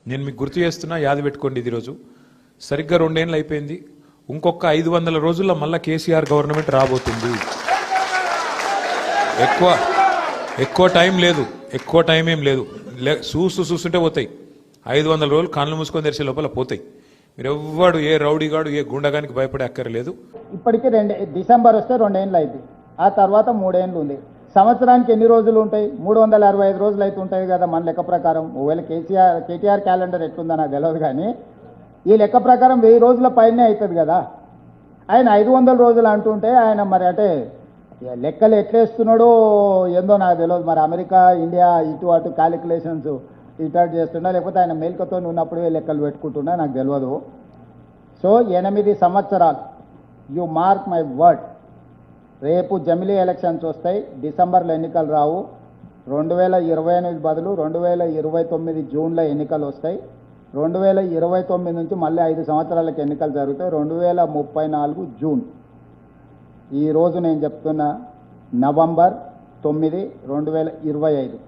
నేను మీకు గుర్తు చేస్తున్నా, యాది పెట్టుకోండి. ఇది రోజు సరిగ్గా 2 ఏళ్ళు అయిపోయింది. ఇంకొక 500 రోజుల్లో మళ్ళా కేసీఆర్ గవర్నమెంట్ రాబోతుంది. ఎక్కువ టైం లేదు, ఎక్కువ టైం ఏం లేదు. చూస్తుంటే పోతాయి. 500 రోజులు కళ్ళు మూసుకొని తెరిచే లోపల పోతాయి. మీరు ఎవ్వడు, ఏ రౌడీగాడు, ఏ గుండగానికి భయపడే అక్కర్లేదు. ఇప్పటికీ డిసెంబర్ వస్తే 2 ఏళ్ళు అయింది. ఆ తర్వాత 3 ఏళ్ళు ఉంది. సంవత్సరానికి ఎన్ని రోజులు ఉంటాయి? 365 రోజులు అయితే ఉంటాయి కదా మన లెక్క ప్రకారం. ఒకవేళ కేటీఆర్ క్యాలెండర్ ఎట్లుందో నాకు తెలియదు, కానీ ఈ లెక్క ప్రకారం 1000 రోజుల పైనే అవుతుంది కదా. ఆయన 500 రోజులు అంటుంటే ఆయన మరి అంటే లెక్కలు ఎట్లేస్తున్నాడో ఏందో నాకు తెలియదు. మరి అమెరికా, ఇండియా ఇటు అటు క్యాలిక్యులేషన్స్ ఇటు చేస్తున్నా, లేకపోతే ఆయన మేల్కతో ఉన్నప్పుడే లెక్కలు పెట్టుకుంటున్నా నాకు తెలియదు. సో 8 సంవత్సరాలు, యు మార్క్ మై వర్డ్, రేపు జమిలీ ఎలక్షన్స్ వస్తాయి. డిసెంబర్లో ఎన్నికలు రావు. 2028 బదులు 2029 జూన్లో ఎన్నికలు వస్తాయి. 2029 నుంచి మళ్ళీ 5 సంవత్సరాలకు ఎన్నికలు జరుగుతాయి. 2034 జూన్. ఈరోజు నేను చెప్తున్నా, నవంబర్ 9, 2025,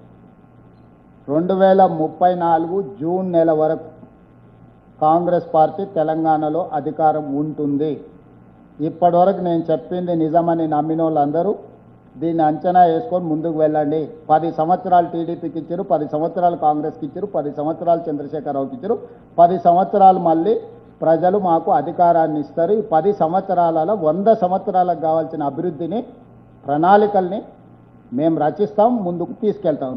2034 జూన్ నెల వరకు కాంగ్రెస్ పార్టీ తెలంగాణలో అధికారం ఉంటుంది. ఇప్పటివరకు నేను చెప్పింది నిజమని నమ్మిన వాళ్ళందరూ దీన్ని అంచనా వేసుకొని ముందుకు వెళ్ళండి. 10 సంవత్సరాలు టీడీపీకి ఇచ్చారు, 10 సంవత్సరాలు కాంగ్రెస్కి ఇచ్చారు, 10 సంవత్సరాలు చంద్రశేఖరరావుకి ఇచ్చారు, 10 సంవత్సరాలు మళ్ళీ ప్రజలు మాకు అధికారాన్ని ఇస్తారు. ఈ 10 సంవత్సరాలలో 100 సంవత్సరాలకు కావాల్సిన అభివృద్ధిని, ప్రణాళికల్ని మేము రచిస్తాం, ముందుకు తీసుకెళ్తాం.